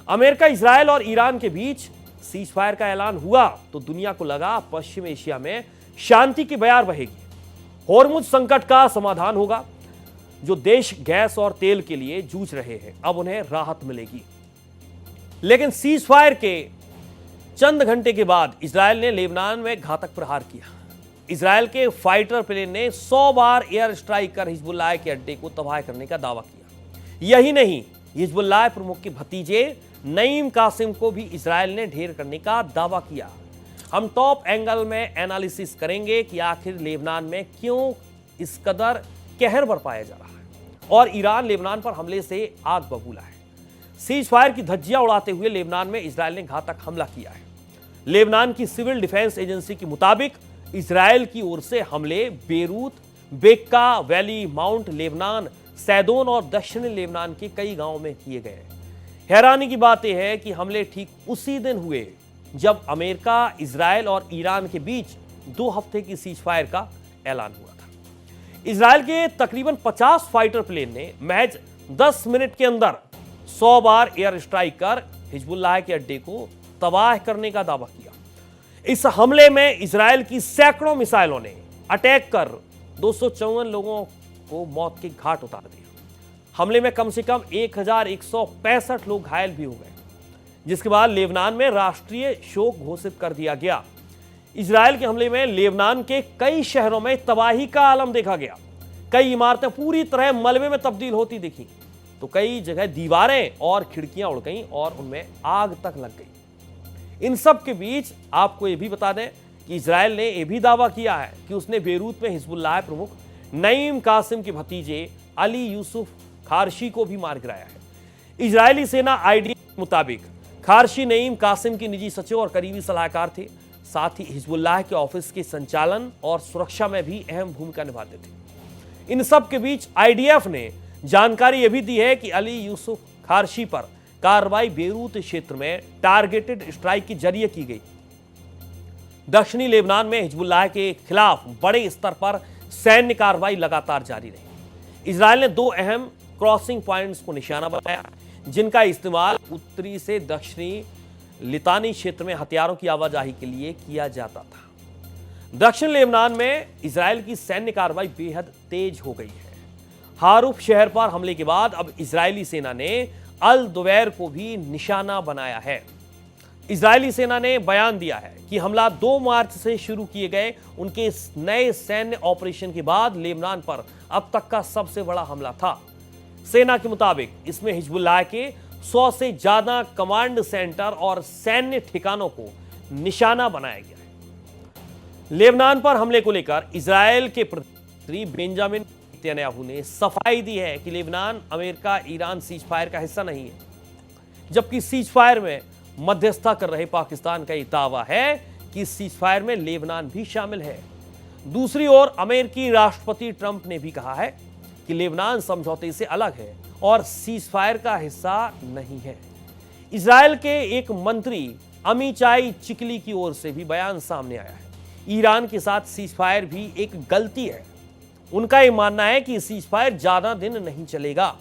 America, Israel और Iran के बीच cease fire का ऐलान हुआ तो दुनिया को लगा पश्चिम एशिया में शांति की बयार बहेगी, होर्मुज संकट का समाधान होगा। जो देश गैस और तेल के लिए जूझ रहे हैं, अब उन्हें राहत मिलेगी। लेकिन सीज फायर के चंद घंटे के बाद इजरायल ने लेबनान में घातक प्रहार किया। इजरायल के फाइटर प्लेन ने 100 बार एयर स्ट्राइक कर हिजबुल्लाह के अड्डे को तबाह करने का दावा किया। यही नहीं, हिजबुल्लाह प्रमुख के भतीजे नईम कासिम को भी इजरायल ने ढेर करने का दावा किया। हम टॉप एंगल में एनालिसिस करेंगे कि आखिर लेबनान में क्यों इस कदर कहर बरपाया जा रहा है और ईरान लेबनान पर हमले से आग बबूला है। सीज फायर की धज्जियां उड़ाते हुए लेबनान में इजरायल ने घातक हमला किया है। लेबनान की सिविल डिफेंस एजेंसी के मुताबिक इजरायल की ओर से हमले Beirut, Bekaa valley, mount Lebanon, Sidon और दक्षिणी लेबनान के कई गांवों में किए गए। हैरानी की बात यह है कि हमले ठीक उसी दिन हुए जब अमेरिका, इजरायल और ईरान के बीच 2 हफ्ते की सीज फायर का ऐलान हुआ था। इजरायल के तकरीबन 50 फाइटर प्लेन ने महज 10 मिनट के अंदर 100 बार एयर स्ट्राइक कर हिजबुल्लाह के अड्डे को तबाह करने का दावा किया। इस हमले में इजरायल की सैकड़ों मिसाइलों ने अटैक कर 254 लोगों को मौत के घाट उतार दिया। हमले में कम से कम 1165 लोग घायल भी हो गए, जिसके बाद लेबनान में राष्ट्रीय शोक घोषित कर दिया गया। इजरायल के हमले में लेबनान के कई शहरों में तबाही का आलम देखा गया। कई इमारतें पूरी तरह मलबे में तब्दील होती दिखी, तो कई जगह दीवारें और खिड़कियां उड़ गईं और उनमें आग तक लग गई। इन सब के बीच आपको यह भी बता दें कि इजरायल ने यह भी दावा किया है कि उसने बेरूत में हिजबुल्लाह प्रमुख नईम कासिम के भतीजे अली यूसुफ खारशी को भी मार गिराया है। इजरायली सेना आईडीएफ के मुताबिक खारशी नईम कासिम की निजी सचिव और करीबी सलाहकार थे। साथ ही हिजबुल्लाह के ऑफिस के संचालन और सुरक्षा में भी अहम भूमिका निभाते थे। इन सब के बीच आईडीएफ ने जानकारी यह भी दी है कि अली यूसुफ खारशी पर कार्रवाई बेरूत क्षेत्र में टारगेटेड स्ट्राइक के जरिए की गई। दक्षिणी लेबनान में हिजबुल्लाह के खिलाफ बड़े स्तर पर सैन्य कार्रवाई लगातार जारी रही। इजरायल ने 2 अहम क्रॉसिंग पॉइंट्स को निशाना बनाया, जिनका इस्तेमाल उत्तरी से दक्षिणी लितानी क्षेत्र में हथियारों की आवाजाही के लिए किया जाता था। दक्षिण लेबनान में इजरायल की सैन्य कार्रवाई बेहद तेज हो गई है। हारूफ शहर पर हमले के बाद अब इजरायली सेना ने अल दुवैर को भी निशाना बनाया है। इजरायली सेना ने बयान दिया है कि हमला 2 मार्च से शुरू किए गए उनके इस नए सैन्य ऑपरेशन के बाद लेबनान पर अब तक का सबसे बड़ा हमला था। सेना के मुताबिक इसमें हिजबुल्लाह के 100 से ज्यादा कमांड सेंटर और सैन्य ठिकानों को निशाना बनाया गया है। लेबनान पर हमले को लेकर इजरायल के प्रधानमंत्री बेंजामिन नेतन्याहू ने सफाई दी है कि Lebanon America Iran cease fire का हिस्सा नहीं है, जबकि सीज फायर में मध्यस्थता कर रहे पाकिस्तान का यह दावा है कि सीज फायर में लेबनान भी शामिल है। दूसरी ओर अमेरिकी राष्ट्रपति ट्रंप ने भी कहा है कि लेबनान समझौते से अलग है और सीज फायर का हिस्सा नहीं है। इजरायल के एक मंत्री अमीचाई चिकली की ओर से भी बयान सामने आया है। ईरान के साथ सीज फायर भी एक गलती है। उनका यह मानना है कि सीज फायर ज्यादा दिन नहीं चलेगा।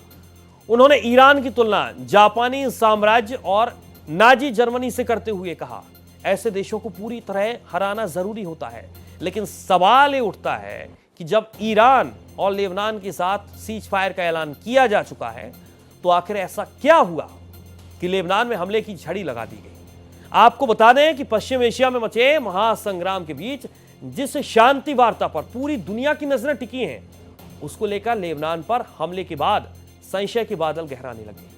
उन्होंने ईरान की तुलना जापानी साम्राज्य और नाजी जर्मनी से करते हुए कहा, ऐसे देशों को पूरी तरह हराना जरूरी होता है, लेकिन सवाल ये उठता है कि जब ईरान और लेबनान के साथ सीज फायर का ऐलान किया जा चुका है, तो आखिर ऐसा क्या हुआ कि लेबनान में हमले की झड़ी लगा दी गई। आपको बता दें कि पश्चिम एशिया में मचे महासंग्राम के बीच जिस शांति वार्ता पर पूरी दुनिया की नजरें टिकी हैं, उसको लेकर लेबनान पर हमले के बाद संशय के बादल गहराने लगे।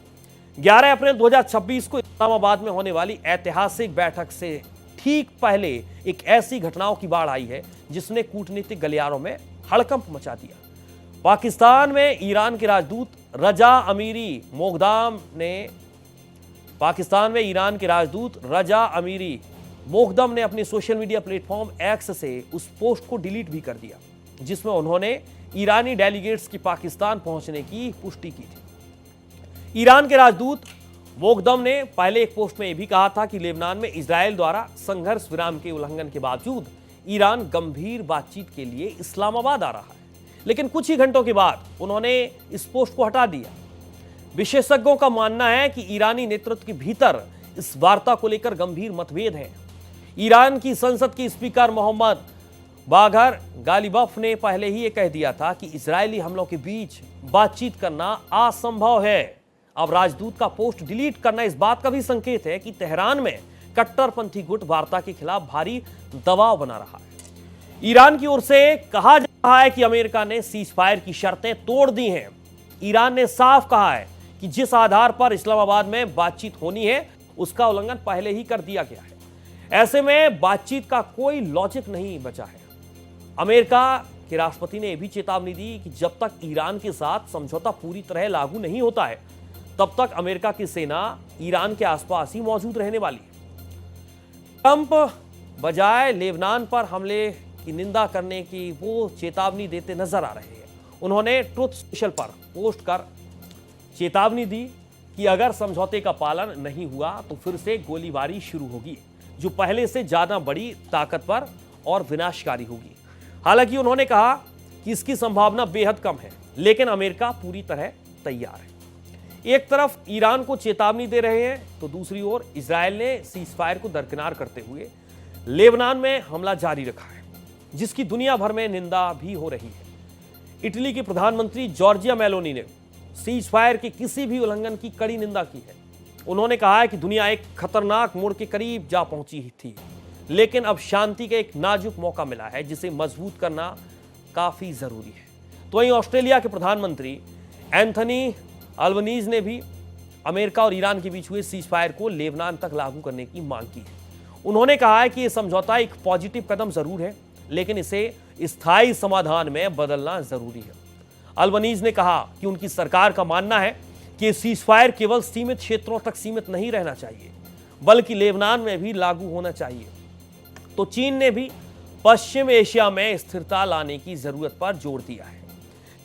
11 अप्रैल 2026 को इस्लामाबाद में होने वाली ऐतिहासिक बैठक से ठीक पहले एक ऐसी घटनाओं की बाढ़ आई है जिसने कूटनीतिक गलियारों में हड़कंप मचा दिया। पाकिस्तान में ईरान के राजदूत रजा अमीरी मोगदम ने अपने सोशल मीडिया प्लेटफॉर्म एक्स से उस पोस्ट को डिलीट भी कर दिया, जिसमें उन्होंने ईरानी डेलीगेट्स की पाकिस्तान पहुंचने की पुष्टि की थी। ईरान के राजदूत मोगदम ने पहले एक पोस्ट में यह भी कहा था कि लेबनान में इजरायल द्वारा संघर्ष विराम के उल्लंघन के बावजूद ईरान गंभीर बातचीत के लिए इस्लामाबाद आ रहा है, लेकिन कुछ ही घंटों के बाद उन्होंने इस पोस्ट को हटा दिया। विशेषज्ञों का मानना है कि ईरानी नेतृत्व के भीतर इस वार्ता को लेकर गंभीर मतभेद हैं। ईरान की संसद के स्पीकर मोहम्मद बागर गालिबफ ने पहले ही यह कह दिया था कि इजरायली हमलों के बीच बातचीत करना असंभव है। अब राजदूत का पोस्ट डिलीट करना इस बात का भी संकेत है कि तेहरान में कट्टरपंथी गुट वार्ता के खिलाफ भारी दबाव बना रहा है। ईरान की ओर से कहा जा रहा है कि अमेरिका ने सीज फायर की शर्तें तोड़ दी हैं। ईरान ने साफ कहा है कि जिस आधार पर इस्लामाबाद में बातचीत होनी है उसका उल्लंघन पहले ही कर दिया गया है। ऐसे में बातचीत का कोई लॉजिक नहीं बचा है। अमेरिका के राष्ट्रपति ने यह भी चेतावनी दी कि जब तक ईरान के साथ समझौता पूरी तरह लागू नहीं होता है तब तक अमेरिका की सेना ईरान के आसपास ही मौजूद रहने वाली है। ट्रंप बजाय लेबनान पर हमले की निंदा करने की वो चेतावनी देते नजर आ रहे हैं। उन्होंने ट्रुथ सोशल पर पोस्ट कर चेतावनी दी कि अगर समझौते का पालन नहीं हुआ तो फिर से गोलीबारी शुरू होगी, जो पहले से ज्यादा बड़ी ताकतवर और विनाशकारी होगी। हालांकि उन्होंने कहा कि इसकी संभावना बेहद कम है, लेकिन अमेरिका पूरी तरह तैयार है। एक तरफ ईरान को चेतावनी दे रहे हैं तो दूसरी ओर इजरायल ने सीजफायर को दरकिनार करते हुए लेबनान में हमला जारी रखा है, जिसकी दुनिया भर में निंदा भी हो रही है। इटली के प्रधानमंत्री जॉर्जिया मेलोनी ने सीजफायर के किसी भी उल्लंघन की कड़ी निंदा की है। उन्होंने कहा है कि दुनिया एक खतरनाक मोड़ के करीब जा पहुंची थी, लेकिन अब शांति का एक नाजुक मौका मिला है जिसे मजबूत करना काफी जरूरी है। तो वहीं ऑस्ट्रेलिया के प्रधानमंत्री एंथनी अल्बनीज ने भी अमेरिका और ईरान के बीच हुए सीजफायर को लेबनान तक लागू करने की मांग की है। उन्होंने कहा है कि यह समझौता एक पॉजिटिव कदम जरूर है, लेकिन इसे स्थायी समाधान में बदलना जरूरी है। अल्बनीज ने कहा कि उनकी सरकार का मानना है कि सीजफायर केवल सीमित क्षेत्रों तक सीमित नहीं रहना चाहिए, बल्कि लेबनान में भी लागू होना चाहिए। तो चीन ने भी पश्चिम एशिया में स्थिरता लाने की जरूरत पर जोर दिया है।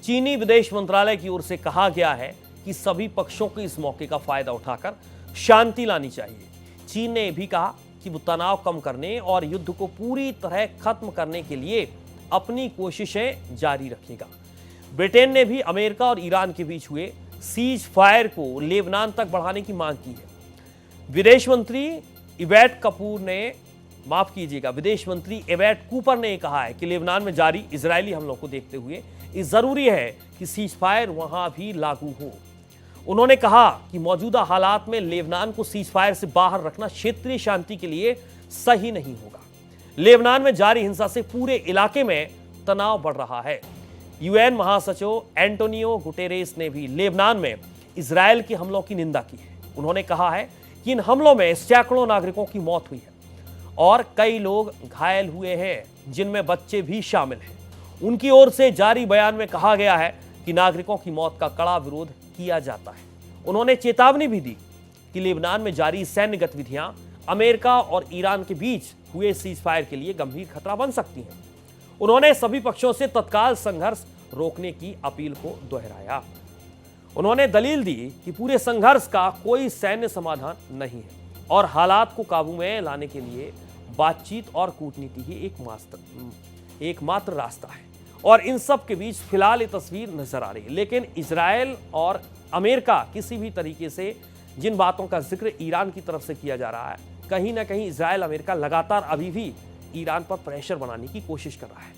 चीनी विदेश मंत्रालय की ओर से कहा गया है कि सभी पक्षों को इस मौके का फायदा उठाकर शांति लानी चाहिए। चीन ने यह भी कहा कि वो तनाव कम करने और युद्ध को पूरी तरह खत्म करने के लिए अपनी कोशिशें जारी रखेगा। ब्रिटेन ने भी अमेरिका और ईरान के बीच हुए सीज फायर को लेबनान तक बढ़ाने की मांग की है। विदेश मंत्री इवेट कूपर ने कहा है कि लेबनान में जारी इजरायली हमलों को देखते हुए ये जरूरी है कि सीज फायर वहां भी लागू हो। उन्होंने कहा कि मौजूदा हालात में लेबनान को सीज फायर से बाहर रखना क्षेत्रीय शांति के लिए सही नहीं होगा। लेबनान में जारी हिंसा से पूरे इलाके में तनाव बढ़ रहा है। यूएन महासचिव एंटोनियो गुटेरेस ने भी लेबनान में इजरायल के हमलों की निंदा की है। उन्होंने कहा है कि इन हमलों में सैकड़ों नागरिकों की मौत हुई है और कई लोग घायल हुए हैं, जिनमें बच्चे भी शामिल हैं। उनकी ओर से जारी बयान में कहा गया है कि नागरिकों की मौत का कड़ा विरोध किया जाता है। उन्होंने चेतावनी भी दी कि लेबनान में जारी सैन्य गतिविधियां अमेरिका और ईरान के बीच हुए सीजफायर के लिए गंभीर खतरा बन सकती हैं। उन्होंने सभी पक्षों से तत्काल संघर्ष रोकने की अपील को दोहराया। उन्होंने दलील दी कि पूरे संघर्ष का कोई सैन्य समाधान नहीं है और हालात को काबू में लाने के लिए बातचीत और कूटनीति ही एकमात्र रास्ता है। और इन सब के बीच फिलहाल ये तस्वीर नजर आ रही है। लेकिन इजरायल और अमेरिका किसी भी तरीके से जिन बातों का जिक्र ईरान की तरफ से किया जा रहा है, कहीं ना कहीं इजरायल अमेरिका लगातार अभी भी ईरान पर प्रेशर बनाने की कोशिश कर रहा है।